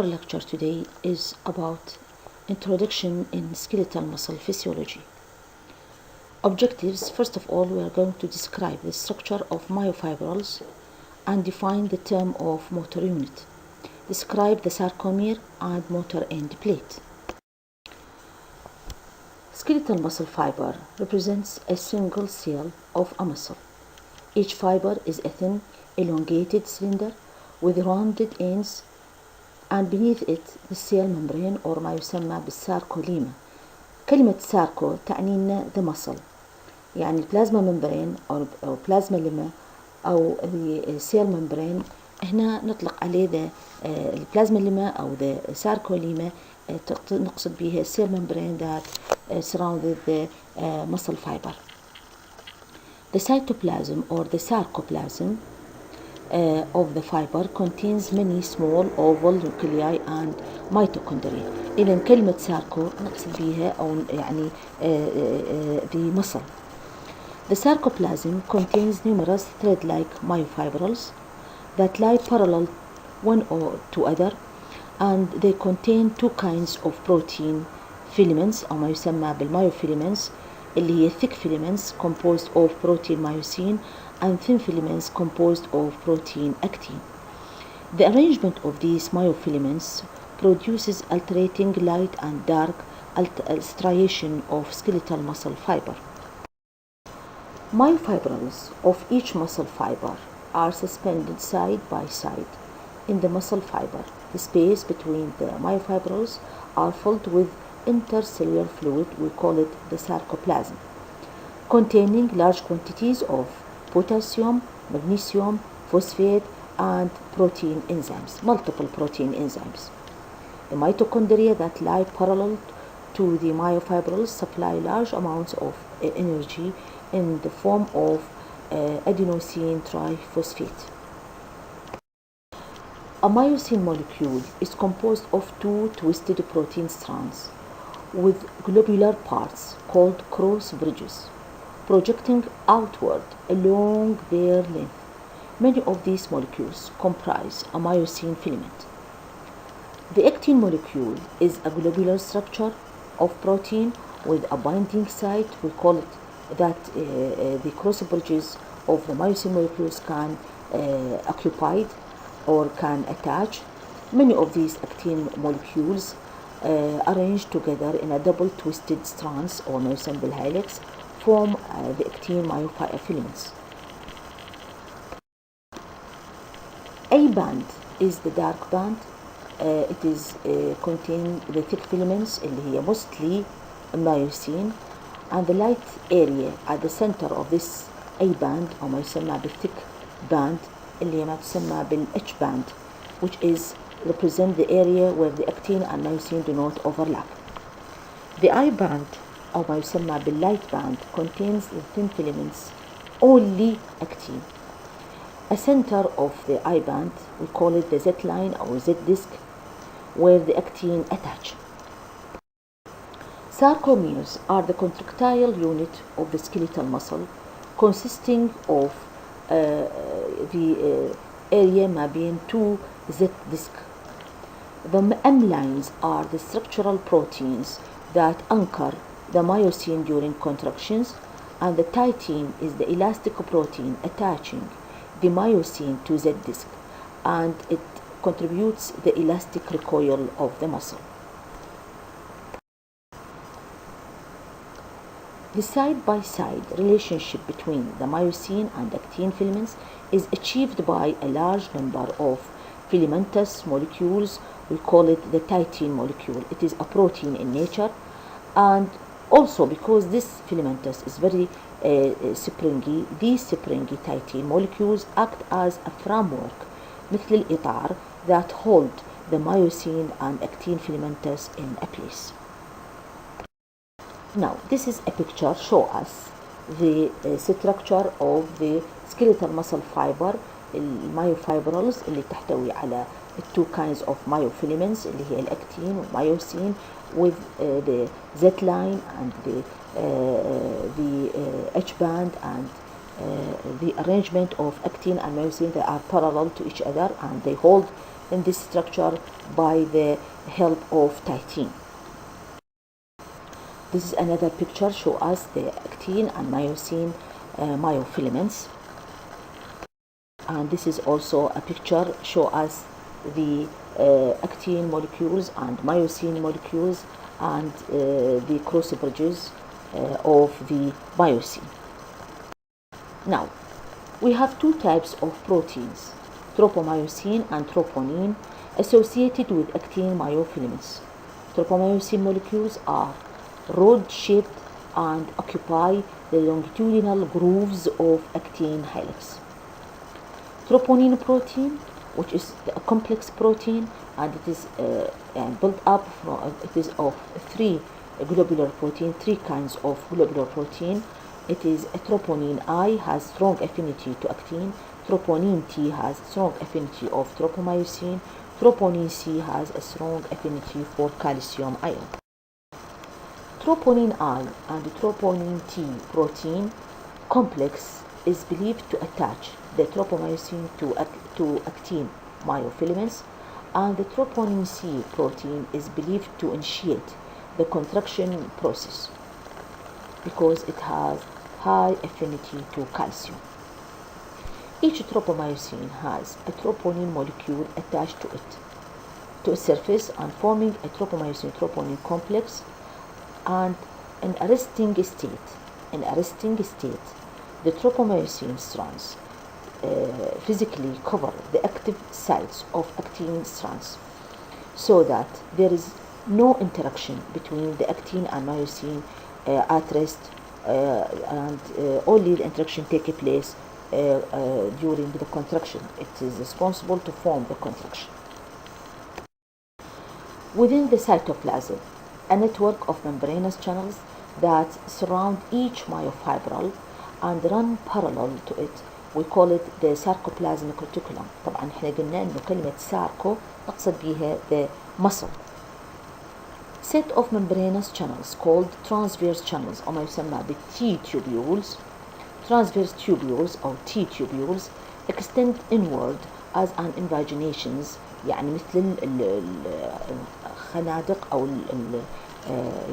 our lecture today is about Introduction in Skeletal Muscle Physiology. Objectives: first of all, we are going to describe the structure of myofibrils and define the term of motor unit. Describe the sarcomere and motor end plate. Skeletal muscle fiber represents a single cell of a muscle. Each fiber is a thin, elongated cylinder with rounded ends, and beneath it the cell membrane or ما يسمى بالساركوليما. كلمة ساركو تعني لنا the muscle، يعني البلازما ممبرين أو بلازما لما أو السيل ممبرين، هنا نطلق عليه the البلازما لما أو the ساركوليما، نقصد بها السيل membrane that surrounded the muscle fiber. The cytoplasm or the sarcoplasm of the fiber contains many small oval nuclei and mitochondria. إذا كلمة ساركو نقصد بها أو يعني the muscle. The sarcoplasm contains numerous thread-like myofibrils that lie parallel one to other, and they contain two kinds of protein filaments أو ما يسمى بالmyofilaments، اللي هي thick filaments composed of protein myosin and thin filaments composed of protein actin. The arrangement of these myofilaments produces alternating light and dark striation of skeletal muscle fiber. Myofibrils of each muscle fiber are suspended side by side in the muscle fiber. The space between the myofibrils are filled with intercellular fluid, we call it the sarcoplasm, containing large quantities of potassium, magnesium, phosphate, and protein enzymes, multiple protein enzymes. The mitochondria that lie parallel to the myofibrils supply large amounts of energy in the form of adenosine triphosphate. A myosin molecule is composed of two twisted protein strands with globular parts called cross bridges projecting outward along their length. Many of these molecules comprise a myosin filament. The actin molecule is a globular structure of protein with a binding site. We call it that the cross bridges of the myosin molecules can occupy or can attach. Many of these actin molecules arranged together in a double twisted strands or myosin helix form the actin myofilaments. A band is the dark band. It is contain the thick filaments اللي هي mostly myosin, and the light area at the center of this A band أو ما يسمى بالthick band اللي هي ما تسمى بالH band, which is represent the area where the actin and myosin do not overlap. The I band أو ما يسمى بالlight band contains the thin filaments, only actin. A center of the I band, we call it the Z line or Z disc, where the actin attach. Sarcomeres are the contractile unit of the skeletal muscle, consisting of the area ما بين two Z disc. The M lines are the structural proteins that anchor the myosin during contractions, and the titin is the elastic protein attaching the myosin to Z disc, and it contributes the elastic recoil of the muscle. The side-by-side relationship between the myosin and actin filaments is achieved by a large number of filamentous molecules. We call it the titin molecule. It is a protein in nature, and also because this filamentous is very springy, these springy titin molecules act as a framework مثل الإطار that hold the myosin and actin filamentous in a place. Now this is a picture show us the structure of the skeletal muscle fiber, المyofibrils اللي تحتوي على two kinds of myofilaments اللي هي الأكتين والميوسين with the Z line and the H band and the arrangement of actin and myosin that are parallel to each other, and they hold in this structure by the help of titin. This is another picture show us the actin and myosin myofilaments, and this is also a picture show us the actin molecules and myosin molecules and the cross bridges of the myosin. Now, we have two types of proteins, tropomyosin and troponin, associated with actin myofilaments. Tropomyosin molecules are rod-shaped and occupy the longitudinal grooves of actin helix. Troponin protein, which is a complex protein, and it is built up from, it is of three globular protein, three kinds of globular protein. It is a troponin I has strong affinity to actin, troponin T has strong affinity of tropomyosin, troponin C has a strong affinity for calcium ion. Troponin I and troponin T protein complex is believed to attach the tropomyosin to actin myofilaments, and the troponin C protein is believed to initiate the contraction process because it has high affinity to calcium. Each tropomyosin has a troponin molecule attached to it, to its surface, and forming a tropomyosin-troponin complex. And in a resting state, the tropomyosin strands physically cover the active sites of actin strands, so that there is no interaction between the actin and myosin at rest, and only the interaction takes place during the contraction. It is responsible to form the contraction. Within the cytoplasm, a network of membranous channels that surround each myofibril and run parallel to it, we call it the sarcoplasmic reticulum. طبعا احنا قلنا انه كلمة ساركو نقصد بها the muscle. Set of membranous channels called transverse channels أو ما يسمى بالT tubules. Transverse tubules أو T tubules extend inward as an invaginations، يعني مثل الخنادق أو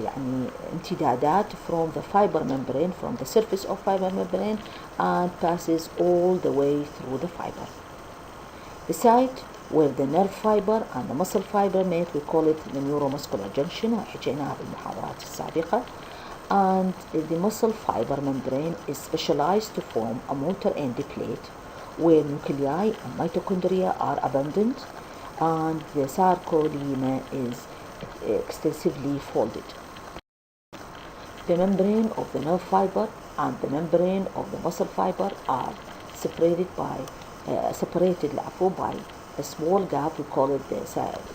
يعني امتدادات from the fiber membrane, from the surface of fiber membrane, and passes all the way through the fiber. The site where the nerve fiber and the muscle fiber meet, we call it the neuromuscular junction، وحكيناها بالمحاضرات السابقة. And the muscle fiber membrane is specialized to form a motor end plate where nuclei and mitochondria are abundant, and the sarcolemma is extensively folded. The membrane of the nerve fiber and the membrane of the muscle fiber are separated by a small gap, we call it the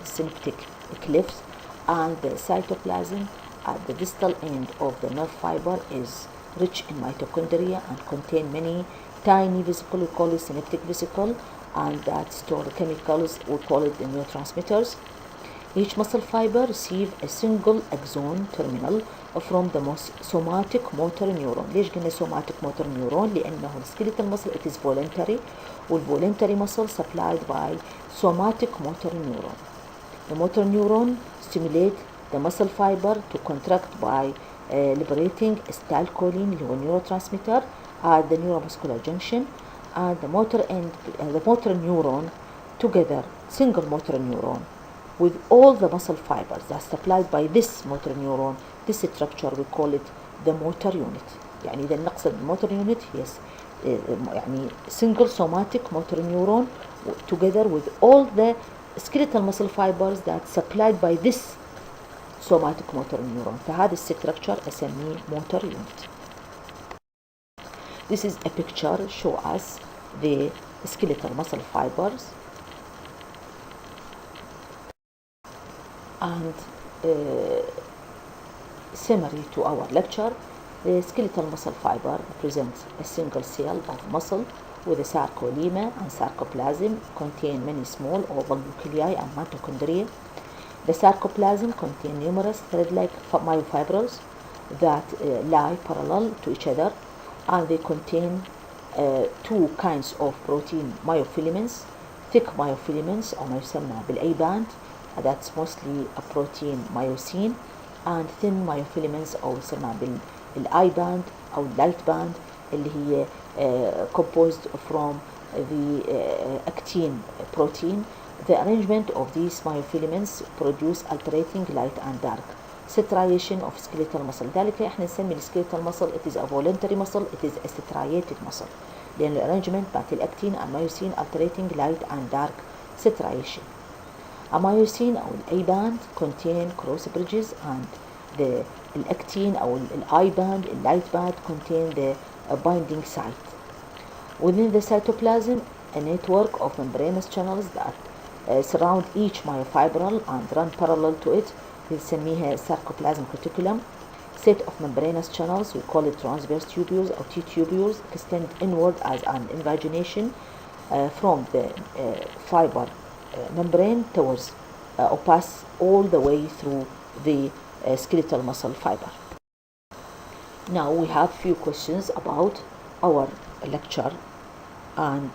synaptic clefts, and the cytoplasm at the distal end of the nerve fiber is rich in mitochondria and contain many tiny vesicles, we call it synaptic vesicle, and that store chemicals, we call it the neurotransmitters. Each muscle fiber receives a single axon terminal from the somatic motor neuron. ليش قلنا somatic motor neuron؟ لأنه skeletal muscle it is voluntary، والvoluntary muscle supplied by somatic motor neuron. The motor neuron stimulate the muscle fiber to contract by liberating acetylcholine اللي هو neurotransmitter at the neuromuscular junction, and the motor neuron together, single motor neuron, with all the muscle fibers that are supplied by this motor neuron. This structure we call it the motor unit. يعني إذا نقصد motor unit هي يعني single somatic motor neuron together with all the skeletal muscle fibers that supplied by this somatic motor neuron. فهذا الستركتشر أسميه motor unit. This is a picture show us the skeletal muscle fibers, and summary to our lecture. The skeletal muscle fiber represents a single cell of muscle with a sarcolemma and sarcoplasm, contain many small oval nuclei and mitochondria. The sarcoplasm contains numerous thread-like myofibrils that lie parallel to each other, and they contain two kinds of protein myofilaments: thick myofilaments أو ما يسمى بالأي باند, that's mostly a protein myosin, and thin myofilaments أو يسمى بالأي باند أو light band اللي هي composed from the actin protein. The arrangement of these myofilaments produce alternating light and dark striation of skeletal muscle. ذلك احنا نسمي الskeletal muscle it is a voluntary muscle, it is a striated muscle لأن الارrangement بتاعت الاكتين and myosin alternating light and dark striation. A myosin أو الأي band contain cross bridges and the الأكتين أو الأي band الlight band contain the binding site. Within the cytoplasm, a network of membranous channels that surround each myofibril and run parallel to it بنسميها sarcoplasmic reticulum. Set of membranous channels, we call it transverse tubules or T-tubules, extend inward as an invagination from the fiber membrane towards or pass all the way through the skeletal muscle fiber. Now we have few questions about our lecture, and